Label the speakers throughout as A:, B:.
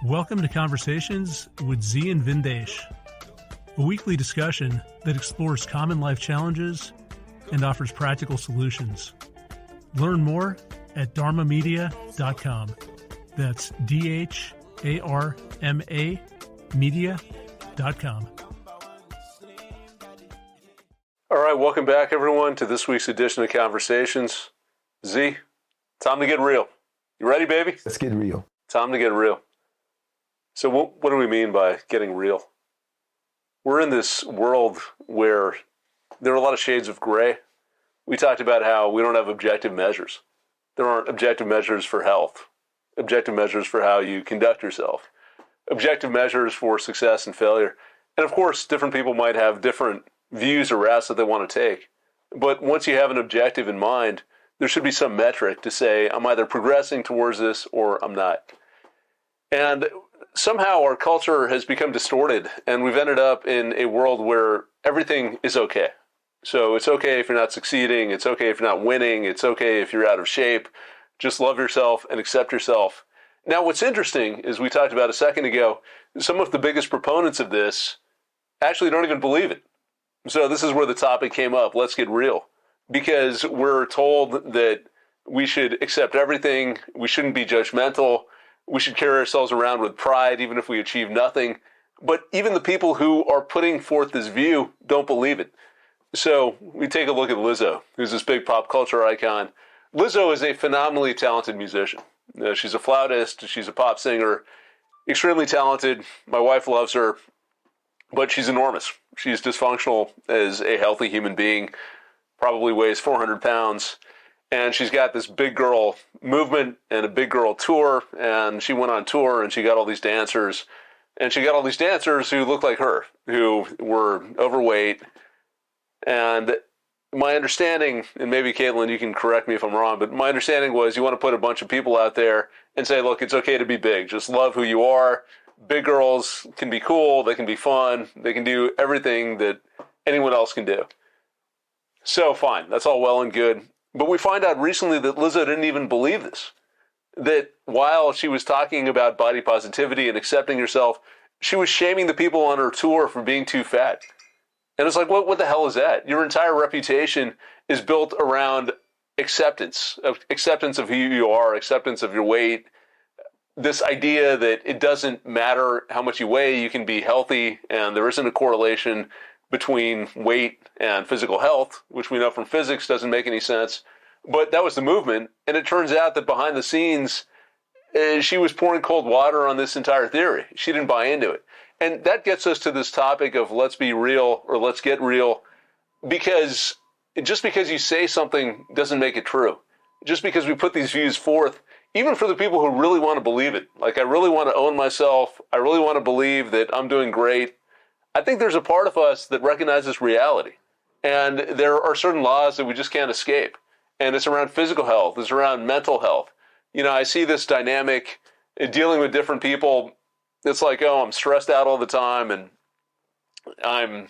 A: Welcome to Conversations with Zi and Vindesh, a weekly discussion that explores common life challenges and offers practical solutions. Learn more at dharmamedia.com. That's DHARMA media.com.
B: All right, welcome back, everyone, to this week's edition of Conversations. Z, time to get real. You ready, baby?
C: Let's get real.
B: Time to get real. So what do we mean by getting real? We're in this world where there are a lot of shades of gray. We talked about how we don't have objective measures. There aren't objective measures for health, objective measures for how you conduct yourself, objective measures for success and failure. And of course, different people might have different views or routes that they want to take. But once you have an objective in mind, there should be some metric to say, I'm either progressing towards this or I'm not. And somehow our culture has become distorted, and we've ended up in a world where everything is okay. So it's okay if you're not succeeding. It's okay if you're not winning. It's okay if you're out of shape. Just love yourself and accept yourself. Now, what's interesting is we talked about a second ago, some of the biggest proponents of this actually don't even believe it. So this is where the topic came up. Let's get real. Because we're told that we should accept everything. We shouldn't be judgmental. We should carry ourselves around with pride, even if we achieve nothing. But even the people who are putting forth this view don't believe it. So we take a look at Lizzo, who's this big pop culture icon. Lizzo is a phenomenally talented musician. She's a flautist. She's a pop singer. Extremely talented. My wife loves her. But she's enormous. She's dysfunctional as a healthy human being. Probably weighs 400 pounds. And she's got this big girl movement and a big girl tour. And she went on tour and she got all these dancers. And she got all these dancers who looked like her, who were overweight. And my understanding, and maybe Caitlin, you can correct me if I'm wrong, but my understanding was you want to put a bunch of people out there and say, look, it's okay to be big. Just love who you are. Big girls can be cool. They can be fun. They can do everything that anyone else can do. So fine. That's all well and good. But we find out recently that Lizzo didn't even believe this. That while she was talking about body positivity and accepting herself, she was shaming the people on her tour for being too fat. And it's like, what the hell is that? Your entire reputation is built around acceptance of who you are, acceptance of your weight. This idea that it doesn't matter how much you weigh, you can be healthy, and there isn't a correlation between weight and physical health, which we know from physics doesn't make any sense. But that was the movement, and it turns out that behind the scenes, she was pouring cold water on this entire theory. She didn't buy into it. And that gets us to this topic of let's be real or let's get real, because just because you say something doesn't make it true. Just because we put these views forth, even for the people who really want to believe it, like I really want to own myself, I really want to believe that I'm doing great, I think there's a part of us that recognizes reality. And there are certain laws that we just can't escape. And it's around physical health, it's around mental health. You know, I see this dynamic dealing with different people. It's like, oh, I'm stressed out all the time and I'm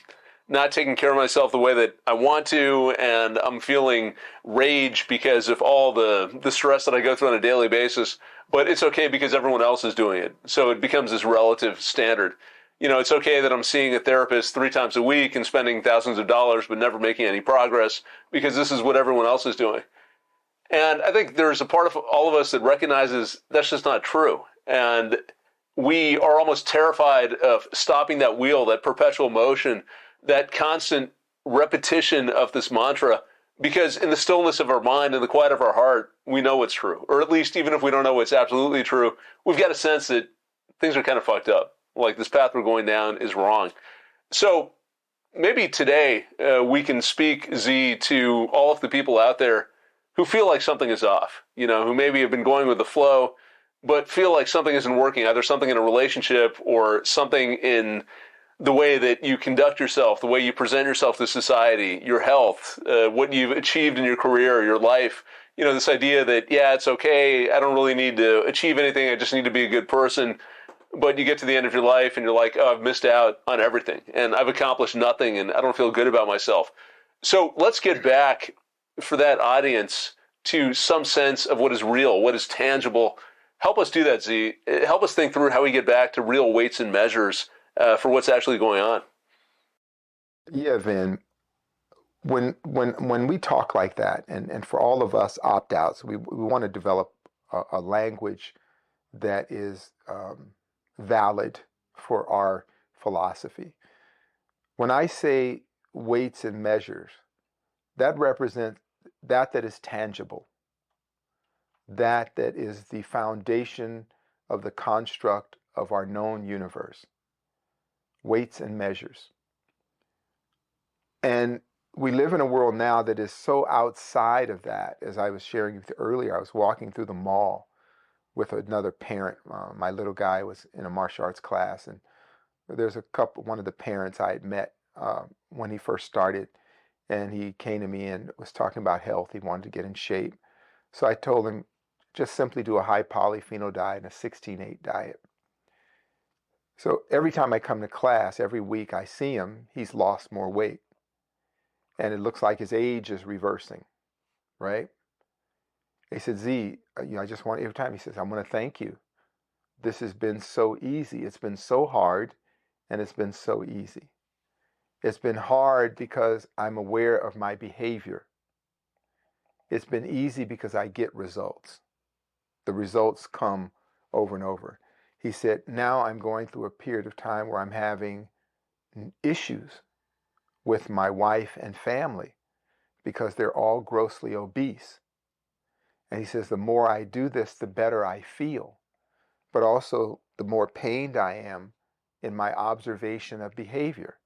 B: not taking care of myself the way that I want to, and I'm feeling rage because of all the stress that I go through on a daily basis, but it's okay because everyone else is doing it. So it becomes this relative standard. You know, it's okay that I'm seeing a therapist 3 times a week and spending thousands of dollars but never making any progress because this is what everyone else is doing. And I think there's a part of all of us that recognizes that's just not true. And we are almost terrified of stopping that wheel, that perpetual motion, that constant repetition of this mantra, because in the stillness of our mind and the quiet of our heart, we know it's true. Or at least even if we don't know it's absolutely true, we've got a sense that things are kind of fucked up. Like this path we're going down is wrong. So maybe today we can speak, Z, to all of the people out there who feel like something is off, you know, who maybe have been going with the flow, but feel like something isn't working, either something in a relationship or something in the way that you conduct yourself, the way you present yourself to society, your health, what you've achieved in your career, your life. You know, this idea that, yeah, it's okay, I don't really need to achieve anything, I just need to be a good person. But you get to the end of your life and you're like, oh, I've missed out on everything and I've accomplished nothing and I don't feel good about myself. So let's get back for that audience to some sense of what is real, what is tangible, Help us do that, Z. Help us think through how we get back to real weights and measures for what's actually going on.
C: Yeah, Vin. When we talk like that, and for all of us opt-outs, we want to develop a language that is valid for our philosophy. When I say weights and measures, that represents that is tangible, that is the foundation of the construct of our known universe. Weights and measures. And we live in a world now that is so outside of that. As I was sharing with you earlier, I was walking through the mall with another parent. My little guy was in a martial arts class, and there's one of the parents I had met when he first started, and he came to me and was talking about health. He wanted to get in shape. So I told him, just simply do a high polyphenol diet and a 16-8 diet. So every time I come to class, every week I see him, he's lost more weight. And it looks like his age is reversing, right? He said, Z, I just want, every time he says, I want to thank you. This has been so easy. It's been so hard, and it's been so easy. It's been hard because I'm aware of my behavior. It's been easy because I get results. The results come over and over. He said, now I'm going through a period of time where I'm having issues with my wife and family because they're all grossly obese. And he says, the more I do this, the better I feel, but also the more pained I am in my observation of behavior.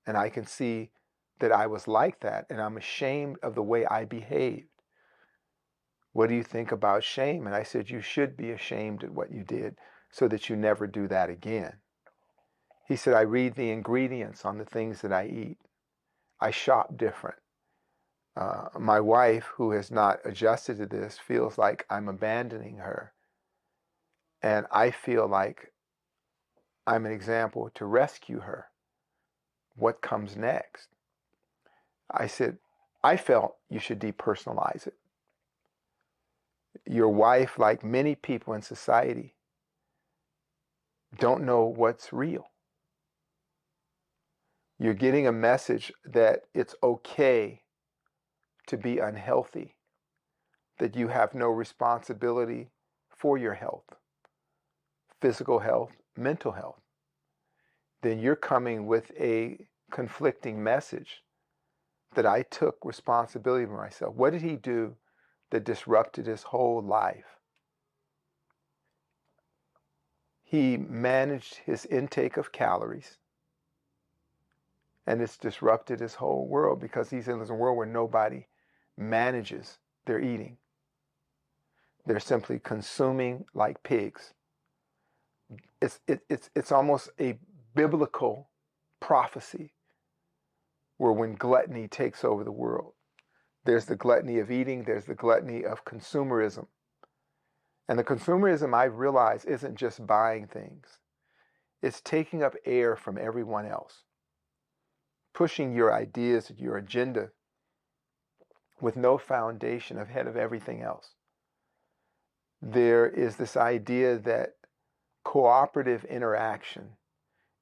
C: And I can see that I was like that, and I'm ashamed of the way I behaved. What do you think about shame? And I said, you should be ashamed at what you did so that you never do that again. He said, I read the ingredients on the things that I eat. I shop different. My wife, who has not adjusted to this, feels like I'm abandoning her. And I feel like I'm an example to rescue her. What comes next? I said, I felt you should depersonalize it. Your wife, like many people in society, don't know what's real. You're getting a message that it's okay to be unhealthy, that you have no responsibility for your health, physical health, mental health. Then you're coming with a conflicting message that I took responsibility for myself. What did he do that disrupted his whole life? He managed his intake of calories, and it's disrupted his whole world because he's in a world where nobody manages their eating. They're simply consuming like pigs. It's almost a biblical prophecy where when gluttony takes over the world, there's the gluttony of eating, there's the gluttony of consumerism. And the consumerism, I've realized, isn't just buying things. It's taking up air from everyone else, pushing your ideas, your agenda with no foundation ahead of everything else. There is this idea that cooperative interaction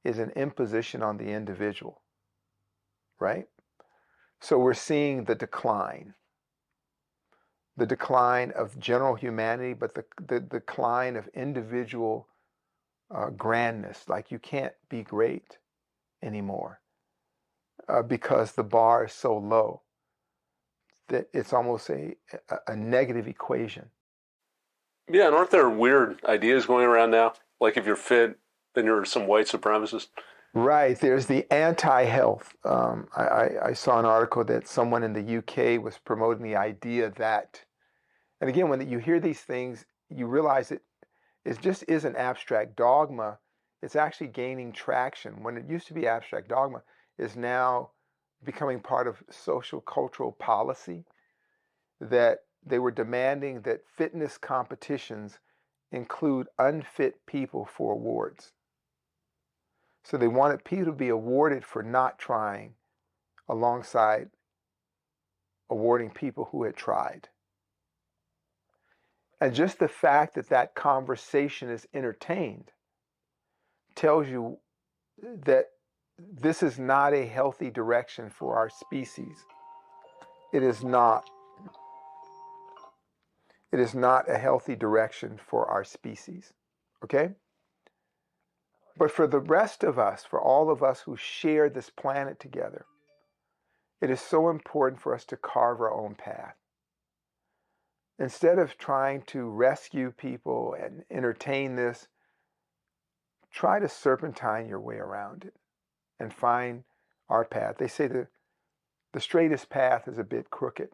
C: is an imposition on the individual, right? So we're seeing the decline of general humanity, but the decline of individual grandness. Like you can't be great anymore because the bar is so low that it's almost a negative equation.
B: Yeah, and aren't there weird ideas going around now? Like if you're fit, then you're some white supremacist.
C: Right. There's the anti-health. I saw an article that someone in the UK was promoting the idea that, and again, when you hear these things, you realize it just isn't abstract dogma. It's actually gaining traction. When it used to be abstract dogma, is now becoming part of social cultural policy, that they were demanding that fitness competitions include unfit people for awards. So they wanted people to be awarded for not trying alongside awarding people who had tried. And just the fact that that conversation is entertained tells you that this is not a healthy direction for our species. It is not. It is not a healthy direction for our species. Okay? But for the rest of us, for all of us who share this planet together, it is so important for us to carve our own path. Instead of trying to rescue people and entertain this, try to serpentine your way around it and find our path. They say the straightest path is a bit crooked,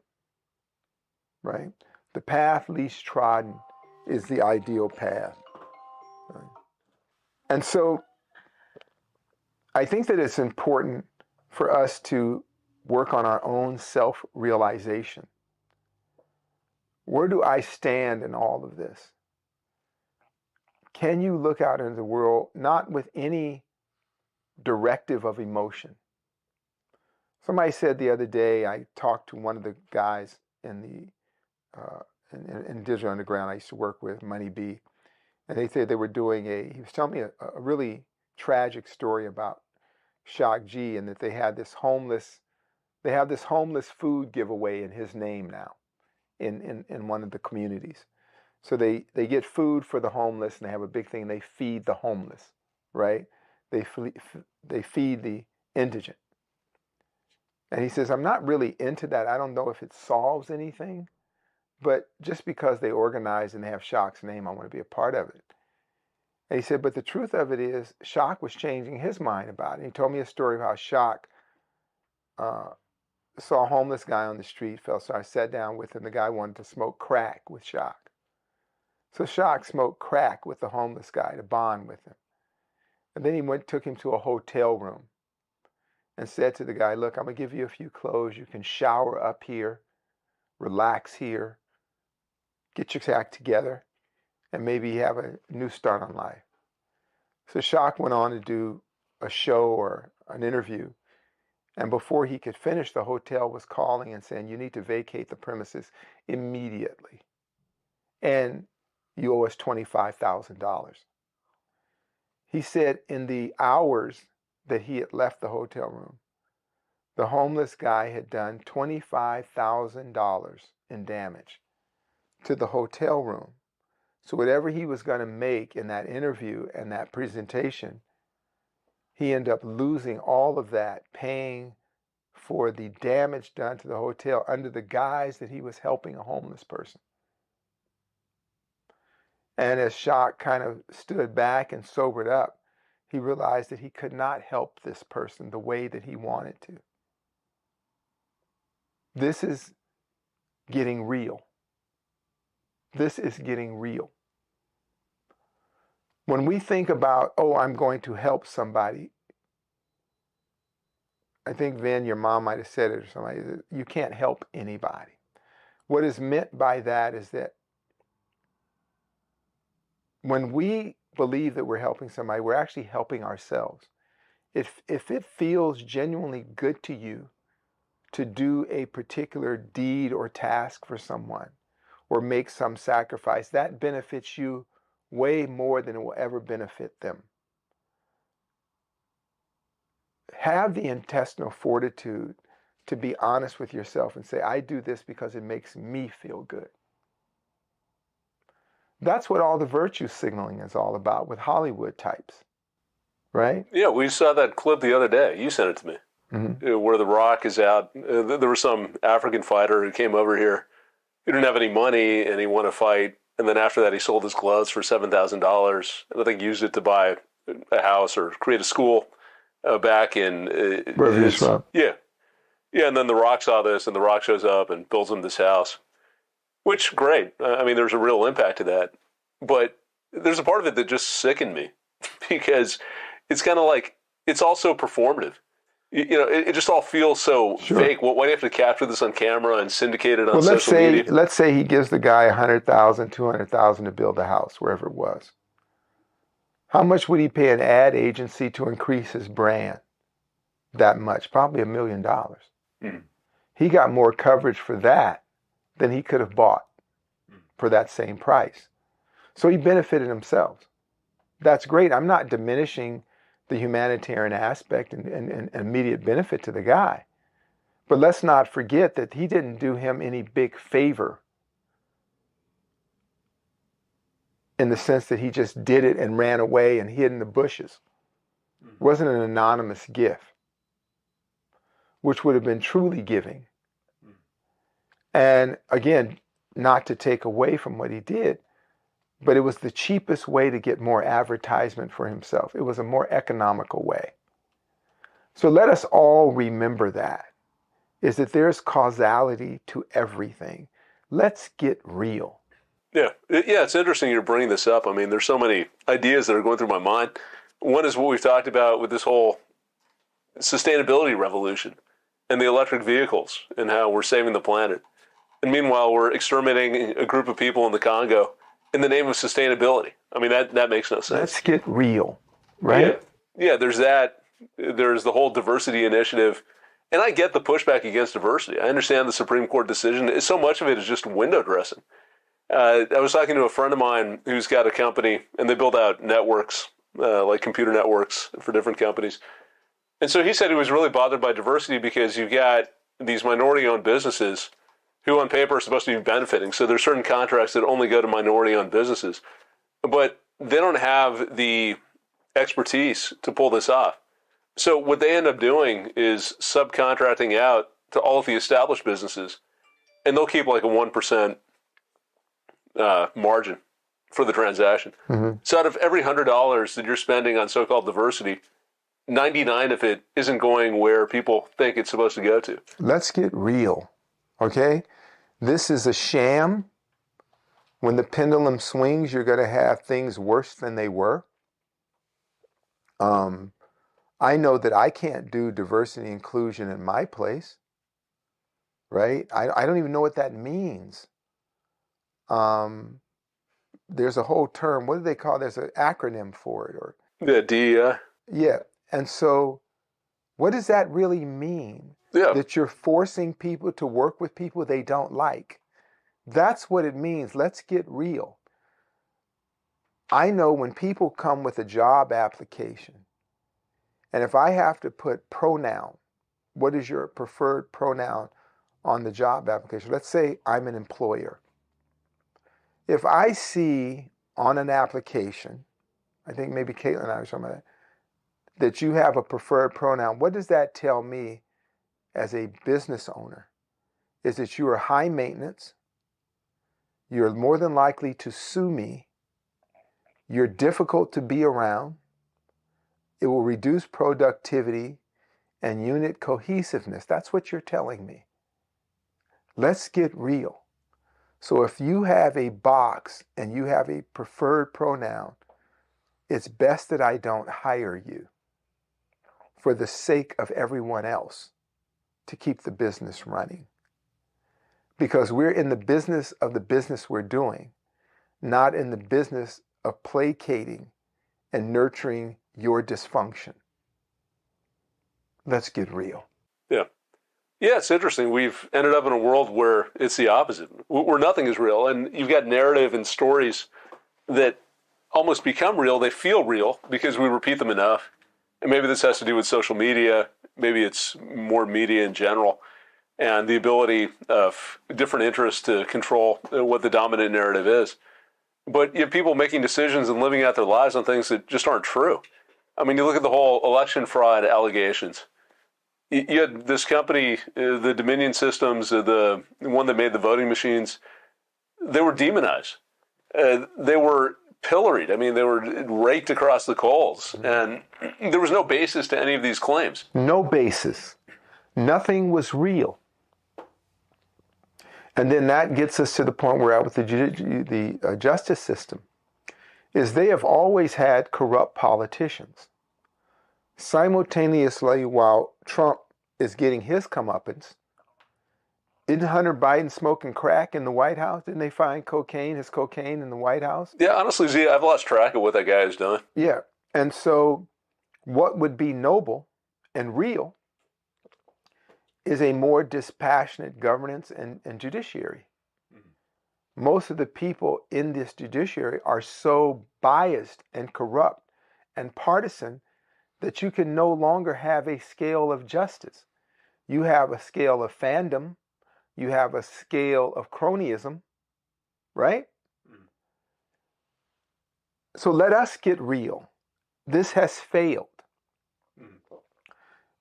C: right? The path least trodden is the ideal path. Right? And so I think that it's important for us to work on our own self-realization. Where do I stand in all of this? Can you look out into the world not with any directive of emotion? Somebody said the other day, I talked to one of the guys in Digital Underground I used to work with, Money B, and they said they were doing he was telling me a really tragic story about Shock G, and that they have this homeless food giveaway in his name now in one of the communities. So they get food for the homeless, and they have a big thing. They feed the homeless, right? They feed the indigent. And he says, I'm not really into that. I don't know if it solves anything, but just because they organize and they have Shock's name, I want to be a part of it. And he said, but the truth of it is, Shock was changing his mind about it. He told me a story of how Shock saw a homeless guy on the street, felt sorry, sat down with him. The guy wanted to smoke crack with Shock. So Shock smoked crack with the homeless guy to bond with him. And then he took him to a hotel room and said to the guy, look, I'm going to give you a few clothes. You can shower up here, relax here, get your act together, and maybe have a new start on life. So Shock went on to do a show or an interview. And before he could finish, the hotel was calling and saying, you need to vacate the premises immediately. And you owe us $25,000. He said in the hours that he had left the hotel room, the homeless guy had done $25,000 in damage to the hotel room. So whatever he was going to make in that interview and that presentation, he ended up losing all of that, paying for the damage done to the hotel under the guise that he was helping a homeless person. And as Shock kind of stood back and sobered up, he realized that he could not help this person the way that he wanted to. This is getting real. This is getting real. When we think about, oh, I'm going to help somebody, I think, Vin, your mom might have said it or somebody, you can't help anybody. What is meant by that is that when we believe that we're helping somebody, we're actually helping ourselves. If it feels genuinely good to you to do a particular deed or task for someone or make some sacrifice, that benefits you way more than it will ever benefit them. Have the intestinal fortitude to be honest with yourself and say, I do this because it makes me feel good. That's what all the virtue signaling is all about with Hollywood types, right?
B: Yeah, we saw that clip the other day. You sent it to me. Mm-hmm. Where The Rock is out. There was some African fighter who came over here. He didn't have any money and he wanted to fight. And then after that, he sold his gloves for $7,000. And I think used it to buy a house or create a school back in...
C: Wherever he's from.
B: Yeah. Yeah, and then The Rock saw this, and The Rock shows up and builds him this house. Which, great. I mean, there's a real impact to that. But there's a part of it that just sickened me. Because it's kind of like, it's also performative. You know, it just all feels so fake. Why do you have to capture this on camera and syndicate it on social media?
C: Let's say he gives the guy $100,000, $200,000 to build a house, wherever it was. How much would he pay an ad agency to increase his brand? That much, probably $1 million. He got more coverage for that than he could have bought. for that same price. So he benefited himself. That's great. I'm not diminishing the humanitarian aspect and immediate benefit to the guy. But let's not forget that he didn't do him any big favor in the sense that he just did it and ran away and hid in the bushes. It wasn't an anonymous gift, which would have been truly giving. And again, not to take away from what he did, but it was the cheapest way to get more advertisement for himself. It was a more economical way. So let us all remember that, is that there's causality to everything. Let's get real.
B: Yeah, it's interesting you're bringing this up. I mean, there's so many ideas that are going through my mind. One is what we've talked about with this whole sustainability revolution and the electric vehicles and how we're saving the planet. And meanwhile, we're exterminating a group of people in the Congo in the name of sustainability. I mean, that makes no sense.
C: Let's get real, right?
B: Yeah, there's that. There's the whole diversity initiative. And I get the pushback against diversity. I understand the Supreme Court decision. So much of it is just window dressing. I was talking to a friend of mine who's got a company, and they build out networks, like computer networks for different companies. And so he said he was really bothered by diversity because you've got these minority-owned businesses who on paper are supposed to be benefiting. So there's certain contracts that only go to minority-owned businesses. But they don't have the expertise to pull this off. So what they end up doing is subcontracting out to all of the established businesses, and they'll keep like a 1% margin for the transaction. Mm-hmm. So out of every $100 that you're spending on so-called diversity, 99 of it isn't going where people think it's supposed to go to.
C: Let's get real, okay? This is a sham. When the pendulum swings, you're going to have things worse than they were. I know that I can't do diversity and inclusion in my place, right? I don't even know what that means. There's a whole term. What do they call it? There's an acronym for it, or
B: DEI.
C: Yeah, and so what does that really mean?
B: Yeah.
C: That you're forcing people to work with people they don't like. That's what it means. Let's get real. I know when people come with a job application, and if I have to put pronoun, what is your preferred pronoun on the job application? Let's say I'm an employer. If I see on an application, I think maybe Caitlin and I were talking about that you have a preferred pronoun, what does that tell me as a business owner? Is that you are high maintenance, you're more than likely to sue me, you're difficult to be around, it will reduce productivity and unit cohesiveness. That's what you're telling me. Let's get real. So if you have a box and you have a preferred pronoun, it's best that I don't hire you for the sake of everyone else to keep the business running. Because we're in the business of the business we're doing, not in the business of placating and nurturing your dysfunction. Let's get real.
B: Yeah. Yeah, it's interesting. We've ended up in a world where it's the opposite, where nothing is real. And you've got narrative and stories that almost become real. They feel real because we repeat them enough. And maybe this has to do with social media. Maybe it's more media in general and the ability of different interests to control what the dominant narrative is. But you have people making decisions and living out their lives on things that just aren't true. I mean, you look at the whole election fraud allegations. You had this company, the Dominion Systems, the one that made the voting machines, they were demonized. They were pilloried. I mean, they were raked across the coals. And there was no basis to any of these claims.
C: No basis. Nothing was real. And then that gets us to the point we're at with the justice system, is they have always had corrupt politicians. Simultaneously, while Trump is getting his comeuppance, isn't Hunter Biden smoking crack in the White House? Didn't they find his cocaine in the White House?
B: Yeah, honestly, Z, I've lost track of what that guy has done.
C: Yeah, and so what would be noble and real is a more dispassionate governance and judiciary. most of the people in this judiciary are so biased and corrupt and partisan that you can no longer have a scale of justice. You have a scale of fandom, you have a scale of cronyism, right? So let us get real. This has failed.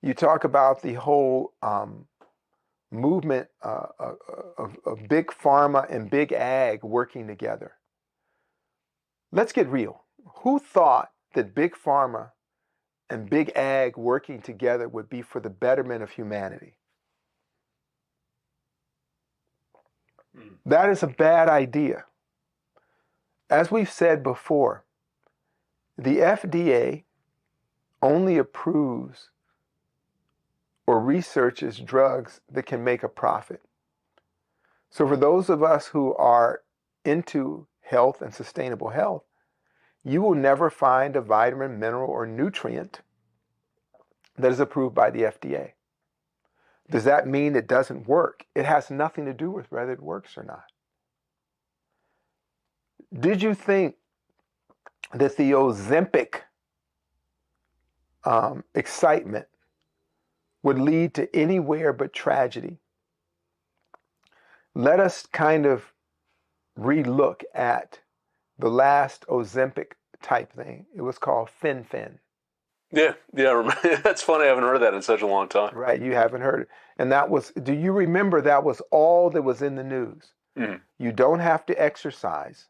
C: You talk about the whole movement of big pharma and big ag working together. Let's get real. Who thought that big pharma and big ag working together would be for the betterment of humanity? That is a bad idea. As we've said before, the FDA only approves or researches drugs that can make a profit. So for those of us who are into health and sustainable health, you will never find a vitamin, mineral, or nutrient that is approved by the FDA. Does that mean it doesn't work? It has nothing to do with whether it works or not. Did you think that the Ozempic excitement would lead to anywhere but tragedy? Let us kind of relook at the last Ozempic type thing. It was called Fen-Phen.
B: Yeah. That's funny. I haven't heard of that in such a long time.
C: Right, you haven't heard it. And that was, do you remember that was all that was in the news?
B: Mm-hmm.
C: You don't have to exercise.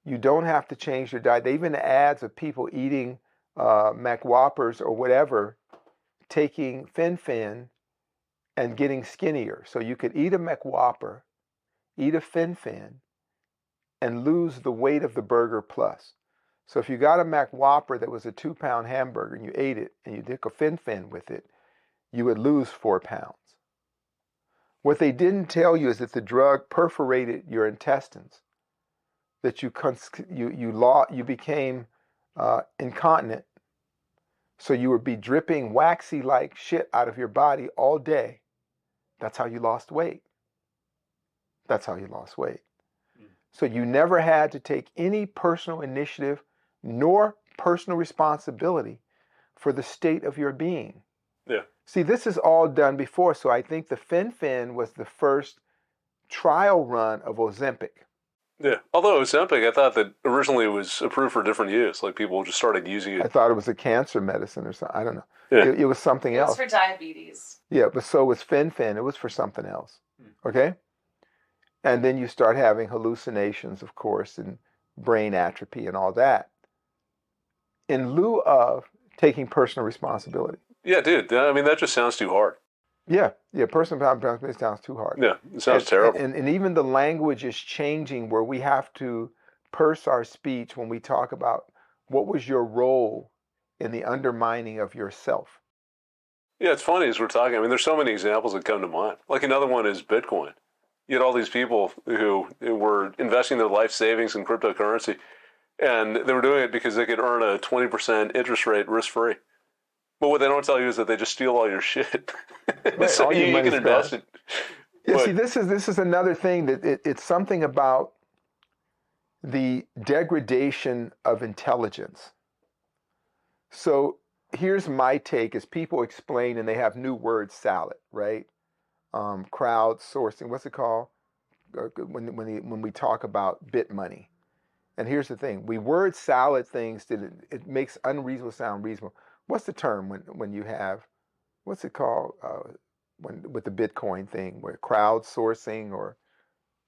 C: You don't have to change your diet. They even had ads of people eating McWhoppers or whatever, taking Fen-Phen and getting skinnier. So you could eat a McWhopper, eat a Fen-Phen, and lose the weight of the burger plus. So if you got a McWhopper that was a 2-pound hamburger and you ate it and you took a Fen-Phen with it, you would lose 4 pounds. What they didn't tell you is that the drug perforated your intestines, that you became incontinent, so you would be dripping waxy like shit out of your body all day. That's how you lost weight. That's how you lost weight. So you never had to take any personal initiative nor personal responsibility for the state of your being.
B: Yeah.
C: See, this is all done before, so I think the Fen-Phen was the first trial run of Ozempic.
B: Yeah. Although Ozempic, I thought that originally it was approved for different use. Like people just started using it.
C: I thought it was a cancer medicine or something. I don't know.
B: Yeah.
C: It was something else.
D: It was for diabetes.
C: Yeah, but so was Fen-Phen. It was for something else. Okay? And then you start having hallucinations, of course, and brain atrophy and all that, in lieu of taking personal responsibility.
B: Yeah, dude. I mean, that just sounds too hard.
C: Yeah, personal responsibility sounds too hard.
B: Yeah, it sounds terrible.
C: And even the language is changing where we have to purse our speech when we talk about what was your role in the undermining of yourself.
B: Yeah, it's funny as we're talking. I mean, there's so many examples that come to mind. Like another one is Bitcoin. You had all these people who were investing their life savings in cryptocurrency, and they were doing it because they could earn a 20% interest rate risk-free. But what they don't tell you is that they just steal all your shit.
C: Right,
B: so
C: all your
B: you
C: money's
B: can invest it.
C: Yeah, see, this is another thing that it's something about the degradation of intelligence. So here's my take as people explain, and they have new words, salad, right? Crowdsourcing, what's it called? When we talk about bit money. And here's the thing, we word salad things that it makes unreasonable sound reasonable. What's the term when you have, what's it called when with the Bitcoin thing, where crowdsourcing, or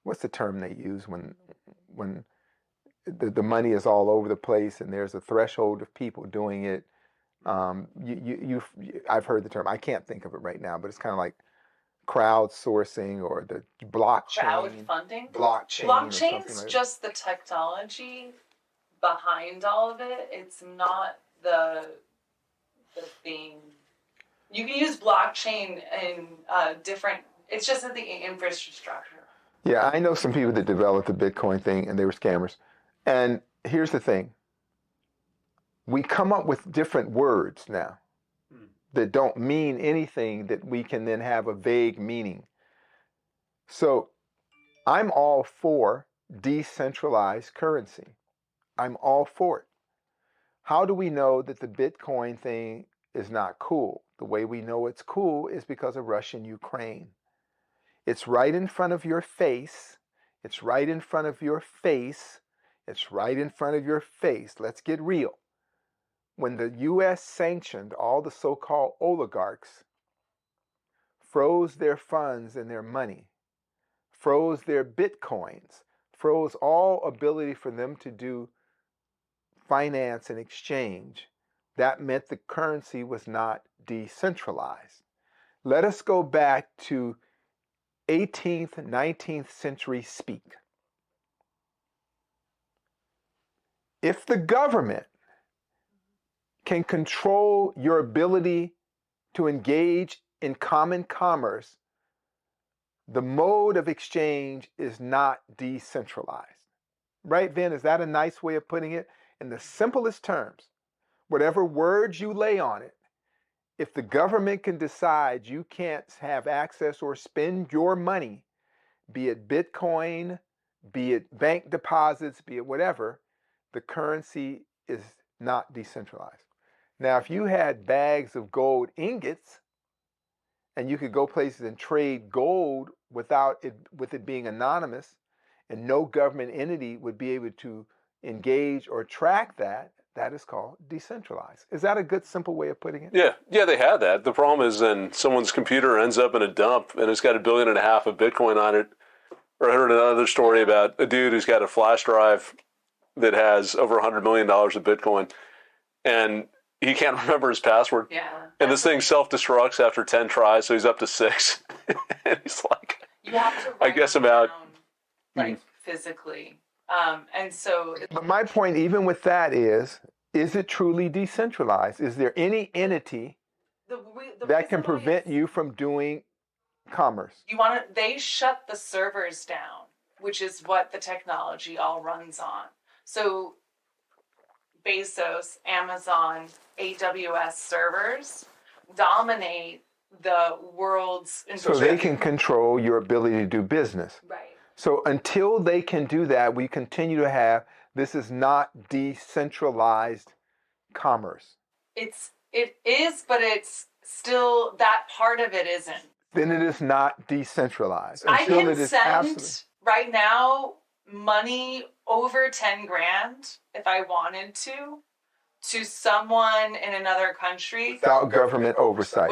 C: what's the term they use when the money is all over the place and there's a threshold of people doing it. I've heard the term. I can't think of it right now, but it's kind of like crowdsourcing or the blockchain.
D: Crowdfunding?
C: Blockchain's
D: like just the technology behind all of it. It's not the thing. You can use blockchain in different, it's just the infrastructure.
C: Yeah, I know some people that developed the Bitcoin thing and they were scammers. And here's the thing. We come up with different words now that don't mean anything, that we can then have a vague meaning. So I'm all for decentralized currency. I'm all for it. How do we know that the Bitcoin thing is not cool? The way we know it's cool is because of Russia and Ukraine. It's right in front of your face. It's right in front of your face. It's right in front of your face. Let's get real. When the U.S. sanctioned all the so-called oligarchs, froze their funds and their money, froze their bitcoins, froze all ability for them to do finance and exchange, that meant the currency was not decentralized. Let us go back to 18th, 19th century speak. If the government can control your ability to engage in common commerce, the mode of exchange is not decentralized. Right, Vin? Is that a nice way of putting it? In the simplest terms, whatever words you lay on it, if the government can decide you can't have access or spend your money, be it Bitcoin, be it bank deposits, be it whatever, the currency is not decentralized. Now, if you had bags of gold ingots and you could go places and trade gold with it being anonymous, and no government entity would be able to engage or track that, that is called decentralized. Is that a good, simple way of putting it?
B: Yeah, they had that. The problem is then someone's computer ends up in a dump and it's got $1.5 billion of Bitcoin on it. Or I heard another story about a dude who's got a flash drive that has over $100 million of Bitcoin, and he can't remember his password.
D: Yeah.
B: And this thing self-destructs after 10 tries, so he's up to 6. And he's like,
D: you have to
B: I guess about
D: physically. And so,
C: but my point, even with that, is it truly decentralized? Is there any entity that can prevent you from doing commerce?
D: They shut the servers down, which is what the technology all runs on. So Bezos, Amazon, AWS servers dominate the world's
C: So they can control your ability to do business.
D: Right.
C: So until they can do that, we continue to have, this is not decentralized commerce.
D: It is, but it's still, that part of it isn't.
C: Then it is not decentralized.
D: I can send right now money over 10 grand if I wanted to someone in another country
C: without government oversight.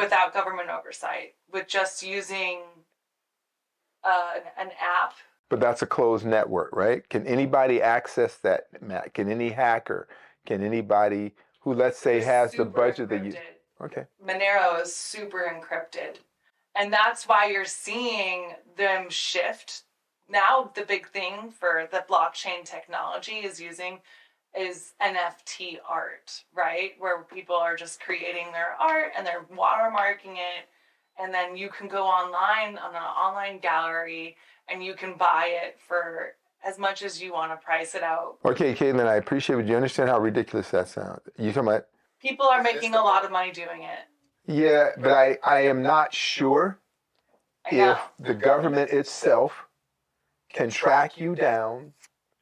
D: With just using an app.
C: But that's a closed network, right? Can anybody access that? Can any hacker? Can anybody who, let's say, has the budget that you? Okay.
D: Monero is super encrypted, and that's why you're seeing them shift. Now the big thing for the blockchain technology is NFT art, right? Where people are just creating their art and they're watermarking it, and then you can go online on an online gallery and you can buy it for as much as you want to price it out.
C: Okay, Caitlin, I appreciate it. Do you understand how ridiculous that sounds? You talking about?
D: People are making a lot of money doing it.
C: Yeah, but I am not sure if the government itself can track you down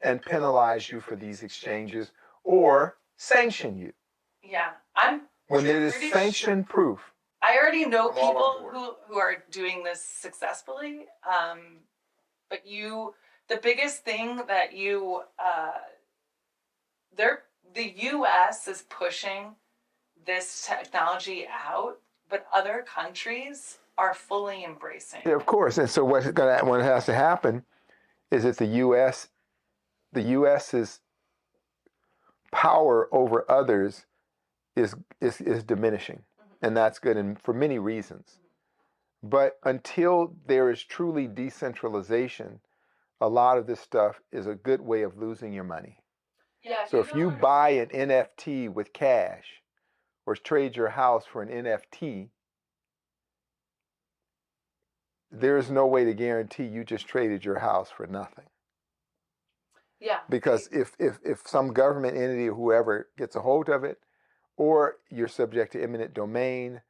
C: and penalize you for these exchanges or sanction you.
D: Yeah,
C: when it is sanction proof.
D: I already know people who are doing this successfully. But the biggest thing that the U.S. is pushing this technology out, but other countries are fully embracing.
C: Yeah, of course. And so what has to happen is that the U.S.'s power over others is diminishing, and that's good, and for many reasons. But until there is truly decentralization, a lot of this stuff is a good way of losing your money.
D: Yeah.
C: So if you buy an NFT with cash or trade your house for an NFT, there is no way to guarantee you just traded your house for nothing.
D: Yeah.
C: Because if some government entity or whoever gets a hold of it, or you're subject to eminent domain,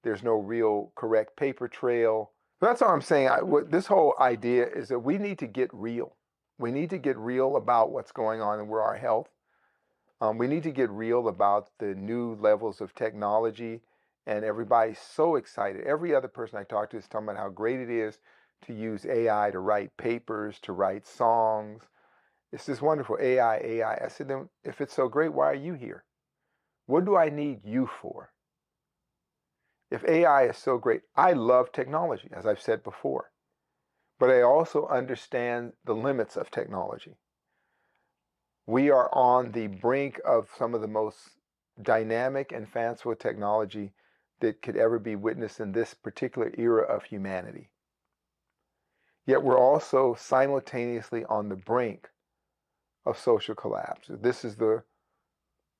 C: there's no real correct paper trail. That's all I'm saying. This whole idea is that we need to get real. We need to get real about what's going on in our health. We need to get real about the new levels of technology, and everybody's so excited. Every other person I talk to is talking about how great it is to use AI to write papers, to write songs. It's this wonderful AI, AI. I said, then if it's so great, why are you here? What do I need you for? If AI is so great, I love technology, as I've said before, but I also understand the limits of technology. We are on the brink of some of the most dynamic and fanciful technology that could ever be witnessed in this particular era of humanity. Yet we're also simultaneously on the brink of social collapse.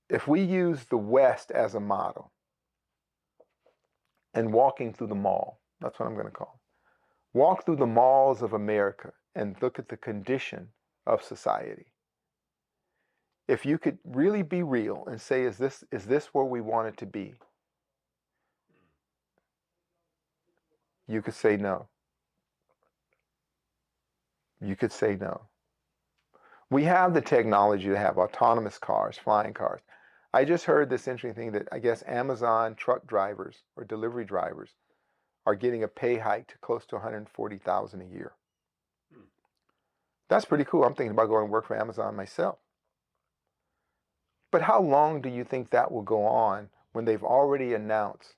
C: If we use the West as a model, and walking through the mall, that's what I'm going to call it. Walk through the malls of America and look at the condition of society. If you could really be real and say, is this where we want it to be? You could say no. You could say no. We have the technology to have autonomous cars, flying cars. I just heard this interesting thing that I guess Amazon truck drivers or delivery drivers are getting a pay hike to close to $140,000 a year. That's pretty cool. I'm thinking about going to work for Amazon myself. But how long do you think that will go on when they've already announced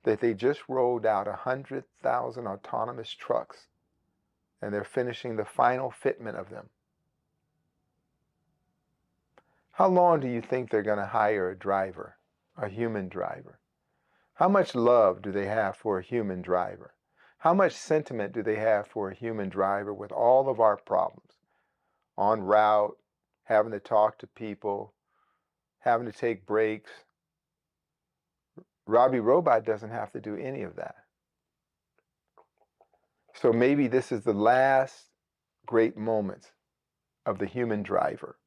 C: that they just rolled out 100,000 autonomous trucks and they're finishing the final fitment of them? How long do you think they're going to hire a driver, a human driver? How much love do they have for a human driver? How much sentiment do they have for a human driver with all of our problems? On route, having to talk to people, having to take breaks. Robbie Robot doesn't have to do any of that. So maybe this is the last great moments of the human driver.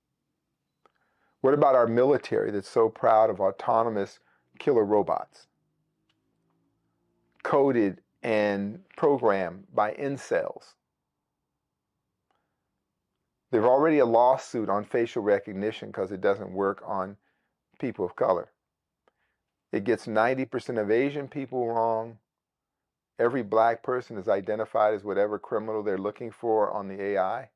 C: What about our military that's so proud of autonomous killer robots? Coded and programmed by incels. There's already a lawsuit on facial recognition because it doesn't work on people of color. It gets 90% of Asian people wrong. Every black person is identified as whatever criminal they're looking for on the AI.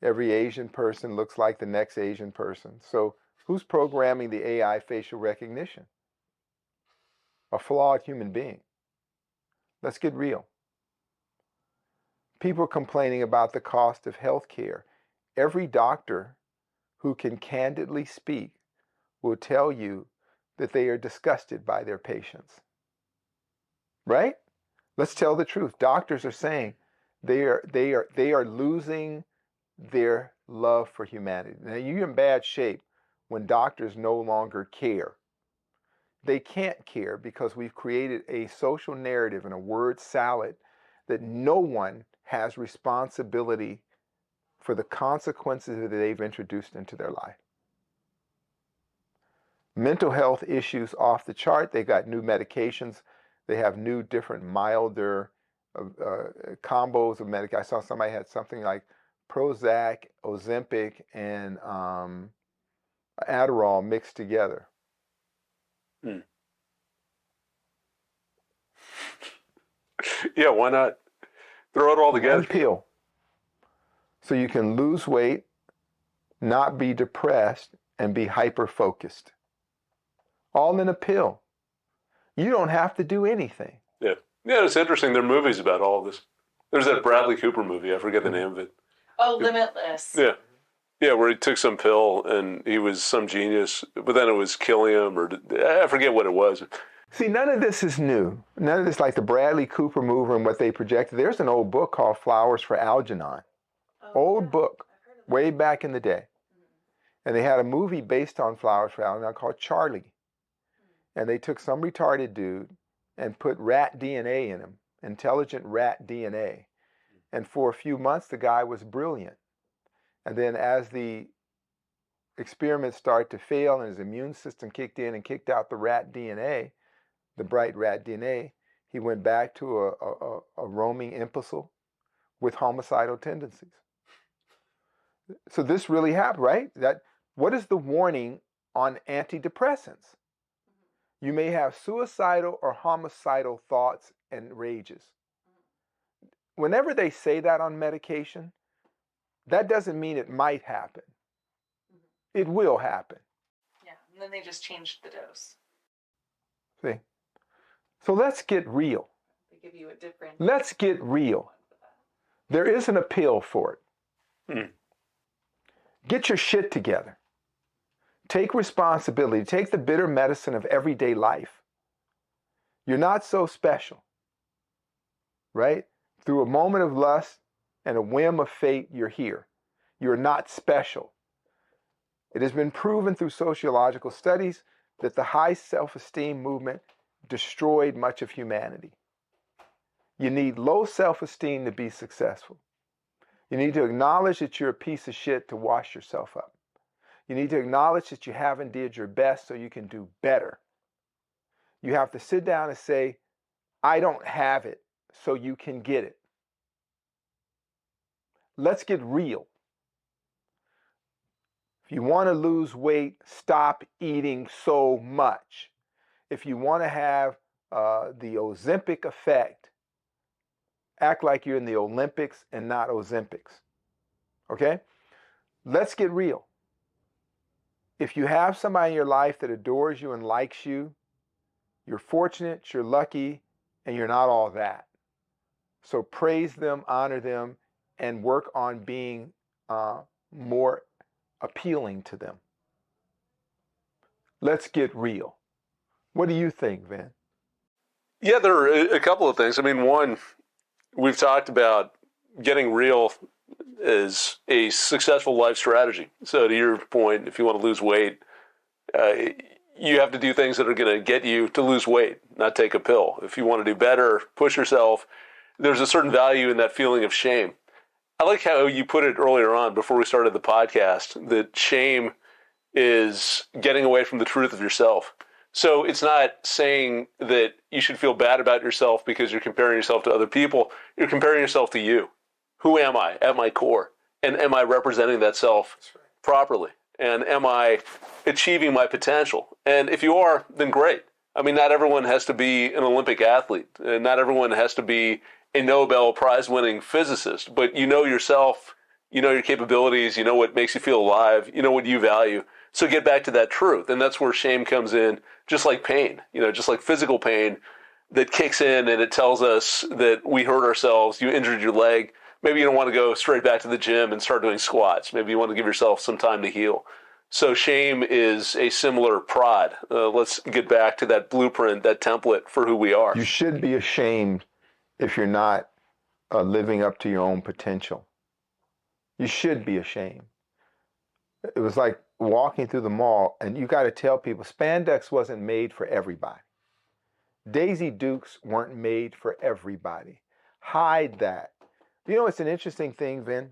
C: Every Asian person looks like the next Asian person. So who's programming the AI facial recognition? A flawed human being. Let's get real. People are complaining about the cost of health care. Every doctor who can candidly speak will tell you that they are disgusted by their patients. Right? Let's tell the truth. Doctors are saying they are losing their love for humanity. Now, you're in bad shape when doctors no longer care. They can't care because we've created a social narrative and a word salad that no one has responsibility for the consequences that they've introduced into their life. Mental health issues off the chart. They got new medications. They have new, different, milder combos of medication. I saw somebody had something like Prozac, Ozempic, and Adderall mixed together.
B: Yeah, why not? Throw it all together.
C: One pill. So you can lose weight, not be depressed, and be hyper-focused. All in a pill. You don't have to do anything.
B: Yeah. Yeah, it's interesting. There are movies about all of this. There's that Bradley Cooper movie. I forget the name of it.
D: Oh, Limitless.
B: Yeah. Yeah, where he took some pill and he was some genius, but then it was killing him, or I forget what it was.
C: See, none of this is new. None of this, like the Bradley Cooper movie and what they projected. There's an old book called Flowers for Algernon. Old book, way back in the day. And they had a movie based on Flowers for Algernon called Charlie. And they took some retarded dude and put rat DNA in him, intelligent rat DNA. And for a few months, the guy was brilliant. And then as the experiments started to fail and his immune system kicked in and kicked out the rat DNA, the bright rat DNA, he went back to a roaming imbecile with homicidal tendencies. So this really happened, right? What is the warning on antidepressants? You may have suicidal or homicidal thoughts and rages. Whenever they say that on medication, that doesn't mean it might happen. It will happen.
D: Yeah, and then they just changed the dose.
C: See? So let's get real.
D: They give you a different...
C: Let's get real. There isn't a pill for it. Get your shit together. Take responsibility. Take the bitter medicine of everyday life. You're not so special, right? Through a moment of lust and a whim of fate, you're here. You're not special. It has been proven through sociological studies that the high self-esteem movement destroyed much of humanity. You need low self-esteem to be successful. You need to acknowledge that you're a piece of shit to wash yourself up. You need to acknowledge that you haven't did your best so you can do better. You have to sit down and say, I don't have it, so you can get it. Let's get real. If you want to lose weight, stop eating so much. If you want to have the Ozempic effect, act like you're in the Olympics and not Ozempics. Okay? Let's get real. If you have somebody in your life that adores you and likes you, you're fortunate, you're lucky, and you're not all that. So praise them, honor them, and work on being more appealing to them. Let's get real. What do you think, Vin?
B: Yeah, there are a couple of things. I mean, one, we've talked about getting real as a successful life strategy. So to your point, if you want to lose weight, you have to do things that are going to get you to lose weight, not take a pill. If you want to do better, push yourself, there's a certain value in that feeling of shame. I like how you put it earlier on before we started the podcast, that shame is getting away from the truth of yourself. So it's not saying that you should feel bad about yourself because you're comparing yourself to other people. You're comparing yourself to you. Who am I at my core? And am I representing that self properly? And am I achieving my potential? And if you are, then great. I mean, not everyone has to be an Olympic athlete. And not everyone has to be a Nobel Prize-winning physicist. But you know yourself, you know your capabilities, you know what makes you feel alive, you know what you value. So get back to that truth. And that's where shame comes in, just like pain, just like physical pain that kicks in and it tells us that we hurt ourselves, you injured your leg. Maybe you don't want to go straight back to the gym and start doing squats. Maybe you want to give yourself some time to heal. So shame is a similar prod. Let's get back to that blueprint, that template for who we are.
C: You should be ashamed if you're not living up to your own potential. You should be ashamed. It was like walking through the mall, and you got to tell people spandex wasn't made for everybody. Daisy Dukes weren't made for everybody. Hide that. It's an interesting thing, Vin,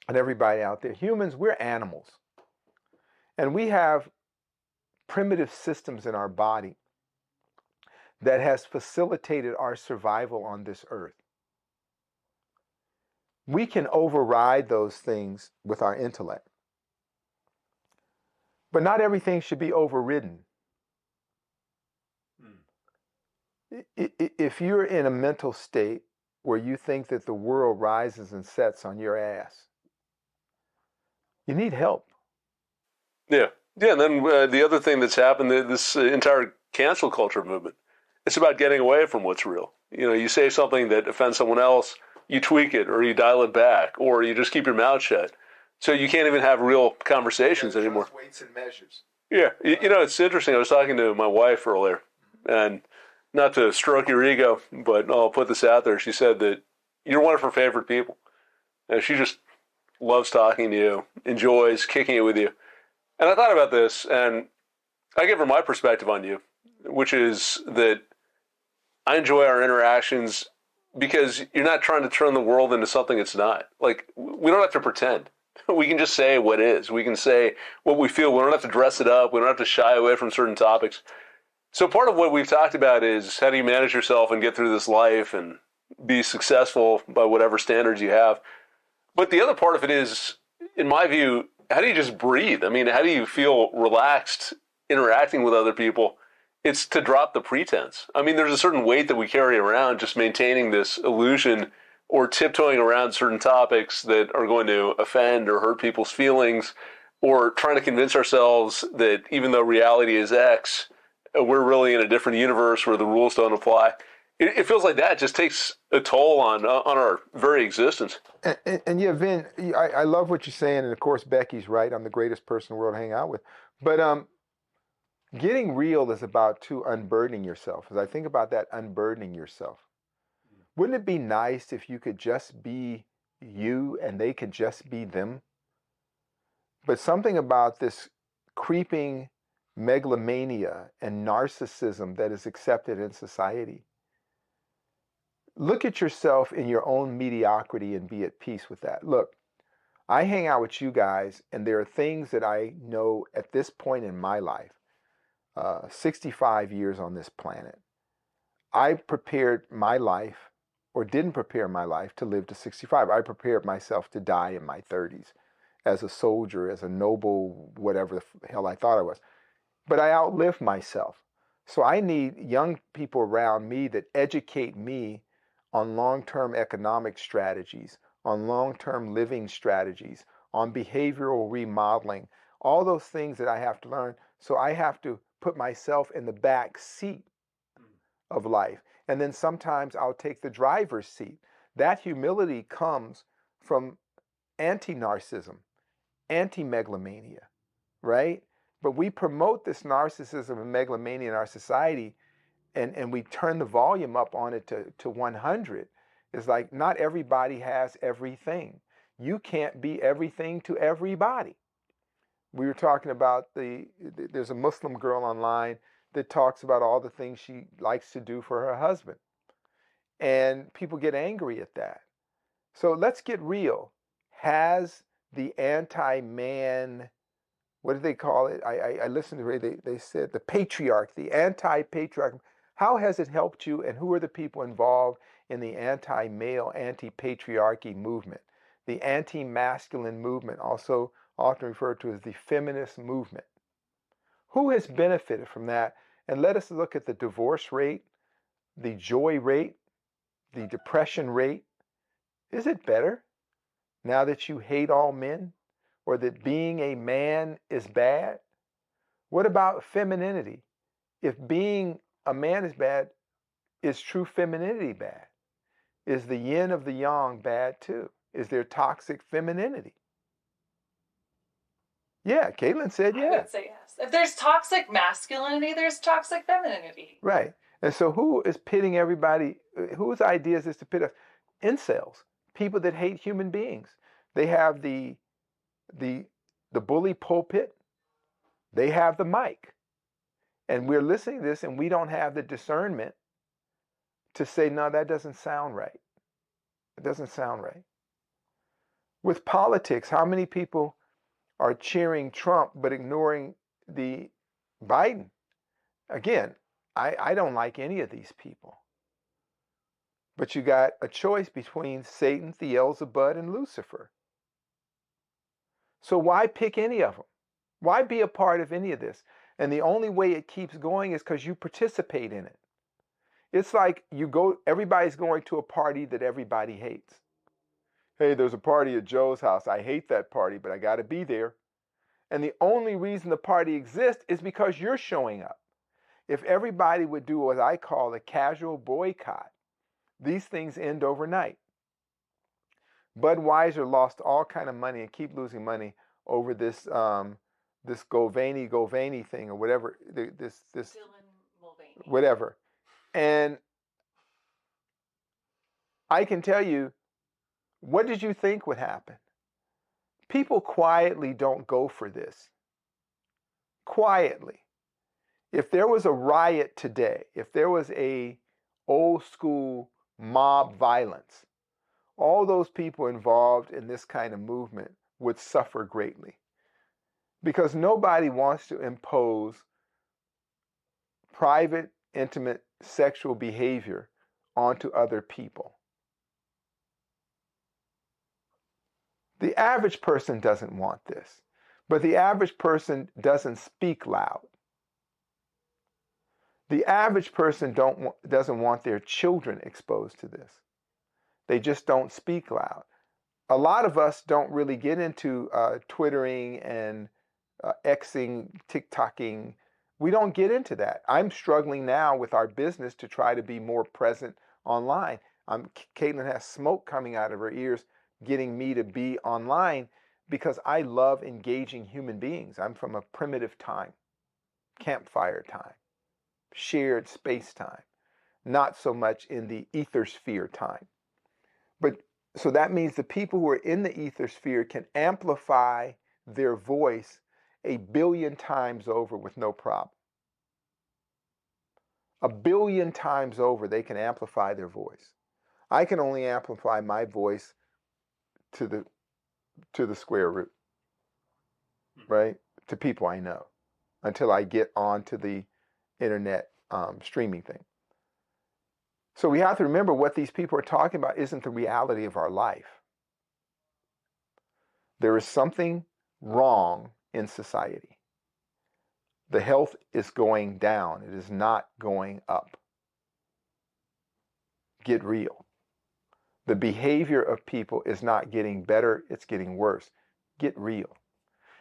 C: and everybody out there. Humans, we're animals. And we have primitive systems in our body that has facilitated our survival on this earth. We can override those things with our intellect. But not everything should be overridden. If you're in a mental state where you think that the world rises and sets on your ass, you need help.
B: Yeah. And then the other thing that's happened, this entire cancel culture movement, it's about getting away from what's real. You say something that offends someone else, you tweak it or you dial it back or you just keep your mouth shut. So you can't even have real conversations anymore.
C: Weights and measures.
B: Yeah. It's interesting. I was talking to my wife earlier, and not to stroke your ego, but I'll put this out there. She said that you're one of her favorite people. And she just loves talking to you, enjoys kicking it with you. And I thought about this, and I give her my perspective on you, which is that I enjoy our interactions because you're not trying to turn the world into something it's not. Like, we don't have to pretend. We can just say what is. We can say what we feel. We don't have to dress it up. We don't have to shy away from certain topics. So part of what we've talked about is how do you manage yourself and get through this life and, be successful by whatever standards you have. But the other part of it is, in my view, how do you just breathe? I mean, how do you feel relaxed interacting with other people? It's to drop the pretense. I mean, there's a certain weight that we carry around just maintaining this illusion or tiptoeing around certain topics that are going to offend or hurt people's feelings, or trying to convince ourselves that even though reality is X, we're really in a different universe where the rules don't apply. It feels like that just takes a toll on our very existence.
C: And yeah, Vin, I love what you're saying, and of course Becky's right. I'm the greatest person in the world to hang out with. But getting real is about unburdening yourself. As I think about that, unburdening yourself, wouldn't it be nice if you could just be you and they could just be them? But something about this creeping megalomania and narcissism that is accepted in society. Look at yourself in your own mediocrity and be at peace with that. Look, I hang out with you guys, and there are things that I know at this point in my life, 65 years on this planet, I prepared my life, or didn't prepare my life, to live to 65. I prepared myself to die in my 30s as a soldier, as a noble, whatever the hell I thought I was. But I outlived myself. So I need young people around me that educate me on long-term economic strategies, on long-term living strategies, on behavioral remodeling, all those things that I have to learn. So I have to put myself in the back seat of life. And then sometimes I'll take the driver's seat. That humility comes from anti-narcissism, anti-megalomania, right? But we promote this narcissism and megalomania in our society, and we turn the volume up on it to 100. It's like not everybody has everything. You can't be everything to everybody. We were talking about there's a Muslim girl online that talks about all the things she likes to do for her husband. And people get angry at that. So let's get real. Has the anti-man, what do they call it? I listened to it, they said the patriarch, the anti-patriarch. How has it helped you, and who are the people involved in the anti-male, anti-patriarchy movement? The anti-masculine movement, also often referred to as the feminist movement. Who has benefited from that? And let us look at the divorce rate, the joy rate, the depression rate. Is it better now that you hate all men, or that being a man is bad? What about femininity? If being a man is bad, is true femininity bad? Is the yin of the yang bad too? Is there toxic femininity? Yeah, Caitlin said yeah.
D: I would say yes. If there's toxic masculinity, there's toxic femininity.
C: Right. And so who is pitting everybody? Whose idea is this to pit us? Incels, people that hate human beings. They have the bully pulpit. They have the mic. And we're listening to this, and we don't have the discernment to say, no, that doesn't sound right. It doesn't sound right. With politics, how many people are cheering Trump but ignoring the Biden? Again, I don't like any of these people. But you got a choice between Satan, Beelzebub, and Lucifer. So why pick any of them? Why be a part of any of this? And the only way it keeps going is because you participate in it. It's like everybody's going to a party that everybody hates. Hey, there's a party at Joe's house. I hate that party, but I got to be there. And the only reason the party exists is because you're showing up. If everybody would do what I call a casual boycott, these things end overnight. Budweiser lost all kind of money and keep losing money over this Govani thing or whatever. This whatever. And I can tell you, what did you think would happen? People quietly don't go for this. Quietly. If there was a riot today, if there was a old school mob violence, all those people involved in this kind of movement would suffer greatly. Because nobody wants to impose private, intimate, sexual behavior onto other people. The average person doesn't want this, but the average person doesn't speak loud. The average person doesn't want their children exposed to this. They just don't speak loud. A lot of us don't really get into Twittering and Xing, TikToking. We don't get into that. I'm struggling now with our business to try to be more present online. Caitlin has smoke coming out of her ears, getting me to be online because I love engaging human beings. I'm from a primitive time, campfire time, shared space time, not so much in the ethersphere time. But so that means the people who are in the ethersphere can amplify their voice 1 billion times over with no problem. 1 billion times over, they can amplify their voice. I can only amplify my voice to the square root, right? To people I know, until I get onto the internet streaming thing. So we have to remember what these people are talking about isn't the reality of our life. There is something wrong in society. The health is going down. It is not going up. Get real. The behavior of people is not getting better, it's getting worse. Get real.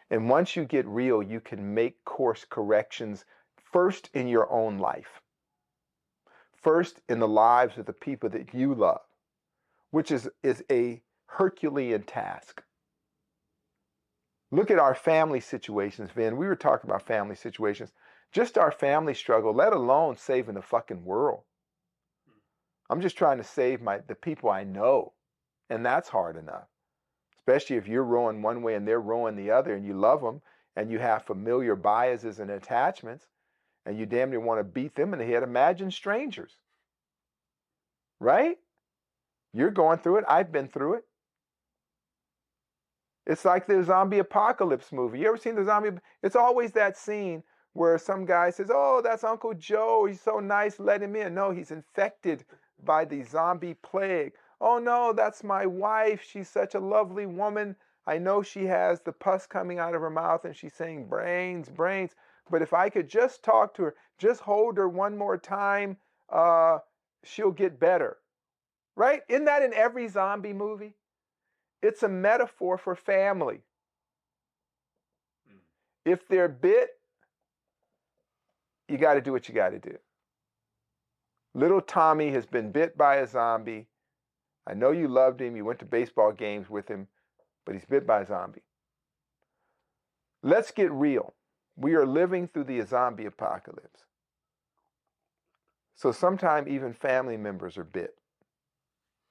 C: And once you get real, you can make course corrections first in your own life. First in the lives of the people that you love, which is a Herculean task. Look at our family situations, Vin. We were talking about family situations. Just our family struggle, let alone saving the fucking world. I'm just trying to save the people I know, and that's hard enough. Especially if you're rowing one way and they're rowing the other, and you love them, and you have familiar biases and attachments, and you damn near want to beat them in the head. Imagine strangers, right? You're going through it. I've been through it. It's like the zombie apocalypse movie. You ever seen the zombie? It's always that scene where some guy says, "Oh, that's Uncle Joe. He's so nice. Let him in." No, he's infected by the zombie plague. "Oh no, that's my wife. She's such a lovely woman. I know she has the pus coming out of her mouth and she's saying brains, brains. But if I could just talk to her, just hold her one more time, she'll get better." Right? Isn't that in every zombie movie? It's a metaphor for family. If they're bit, you got to do what you got to do. Little Tommy has been bit by a zombie. I know you loved him. You went to baseball games with him, but he's bit by a zombie. Let's get real. We are living through the zombie apocalypse. So sometimes even family members are bit,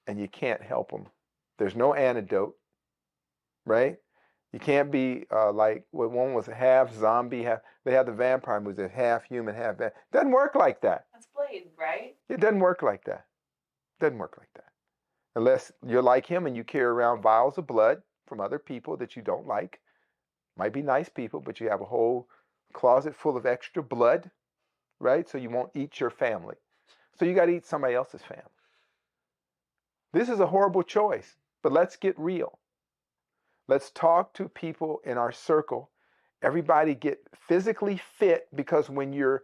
C: and you can't help them. There's no antidote, right? You can't be like what one was half zombie, half. They had the vampire movie, half human, half vampire. Doesn't work like that.
D: That's Blade, right?
C: It doesn't work like that. Doesn't work like that. Unless you're like him and you carry around vials of blood from other people that you don't like. Might be nice people, but you have a whole closet full of extra blood, right? So you won't eat your family. So you got to eat somebody else's family. This is a horrible choice, but let's get real. Let's talk to people in our circle. Everybody get physically fit, because when you're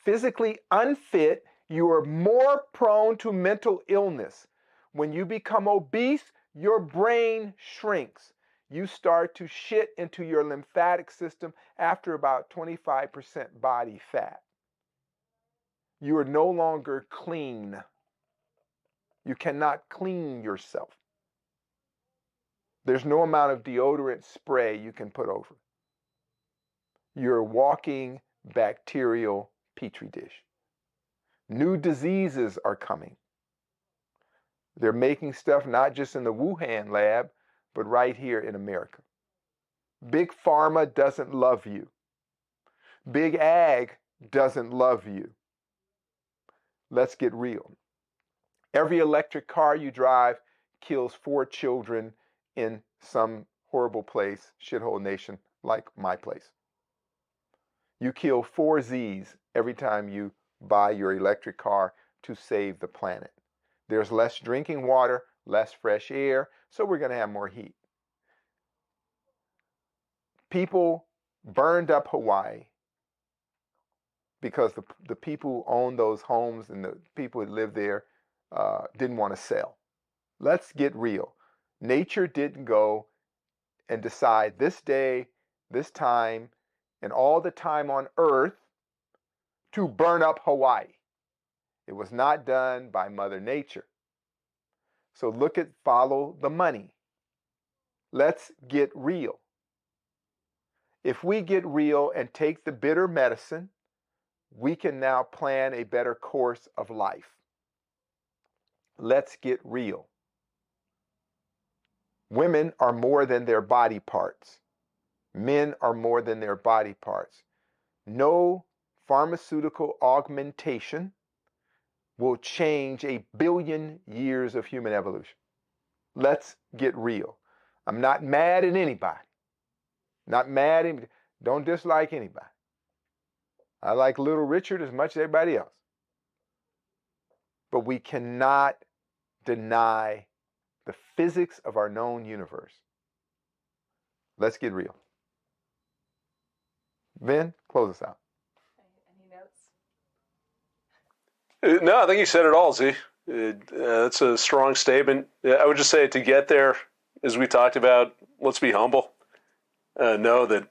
C: physically unfit, you are more prone to mental illness. When you become obese, your brain shrinks. You start to shit into your lymphatic system after about 25% body fat. You are no longer clean. You cannot clean yourself. There's no amount of deodorant spray you can put over. You're a walking bacterial petri dish. New diseases are coming. They're making stuff not just in the Wuhan lab, but right here in America. Big Pharma doesn't love you. Big Ag doesn't love you. Let's get real. Every electric car you drive kills 4 children in some horrible place, shithole nation like my place. You kill 4 Z's every time you buy your electric car to save the planet. There's less drinking water, less fresh air, so we're going to have more heat. People burned up Hawaii because the people who owned those homes and the people who lived there didn't want to sell. Let's get real. Nature didn't go and decide this day, this time, and all the time on Earth to burn up Hawaii. It was not done by Mother Nature. So follow the money. Let's get real. If we get real and take the bitter medicine, we can now plan a better course of life. Let's get real. Women are more than their body parts. Men are more than their body parts. No pharmaceutical augmentation will change 1 billion years of human evolution. Let's get real. I'm not mad at anybody. Not mad at, don't dislike anybody. I like Little Richard as much as everybody else. But we cannot deny the physics of our known universe. Let's get real. Vin, close us out.
D: Any notes?
B: No, I think you said it all, Z. That's a strong statement. I would just say to get there, as we talked about, let's be humble. Know that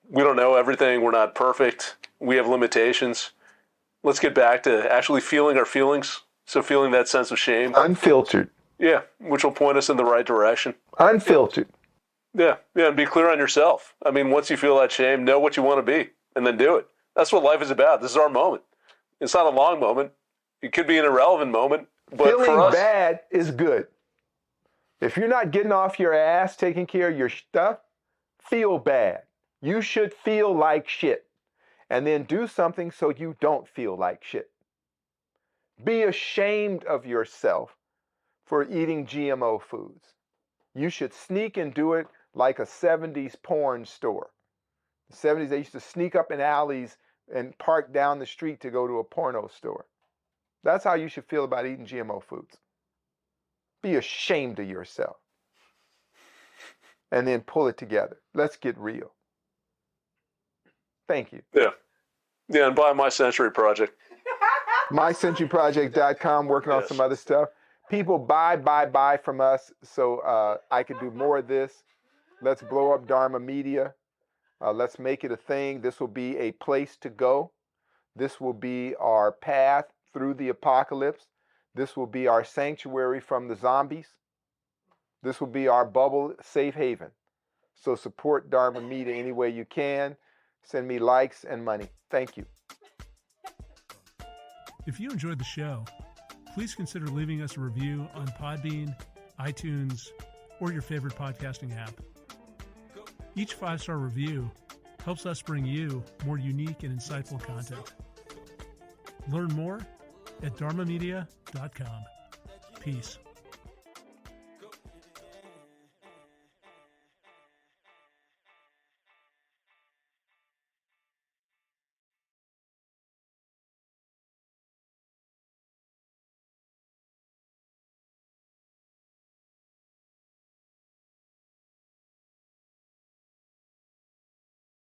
B: we don't know everything. We're not perfect. We have limitations. Let's get back to actually feeling our feelings. So feeling that sense of shame.
C: Unfiltered.
B: Yeah, which will point us in the right direction.
C: Unfiltered.
B: Yeah, and be clear on yourself. I mean, once you feel that shame, know what you want to be, and then do it. That's what life is about. This is our moment. It's not a long moment. It could be an irrelevant moment, but
C: Feeling
B: for us,
C: bad is good. If you're not getting off your ass, taking care of your stuff, feel bad. You should feel like shit. And then do something so you don't feel like shit. Be ashamed of yourself for eating GMO foods. You should sneak and do it like a 70s porn store. The 70s, they used to sneak up in alleys and park down the street to go to a porno store. That's how you should feel about eating GMO foods. Be ashamed of yourself. And then pull it together. Let's get real. Thank you.
B: Yeah, and buy My Century Project.
C: MyCenturyProject.com, working on some other stuff. People buy from us so I can do more of this. Let's blow up Dharma Media. Let's make it a thing. This will be a place to go. This will be our path through the apocalypse. This will be our sanctuary from the zombies. This will be our bubble safe haven. So support Dharma Media any way you can. Send me likes and money. Thank you.
A: If you enjoyed the show, please consider leaving us a review on Podbean, iTunes, or your favorite podcasting app. Each 5-star review helps us bring you more unique and insightful content. Learn more at dharmamedia.com. Peace.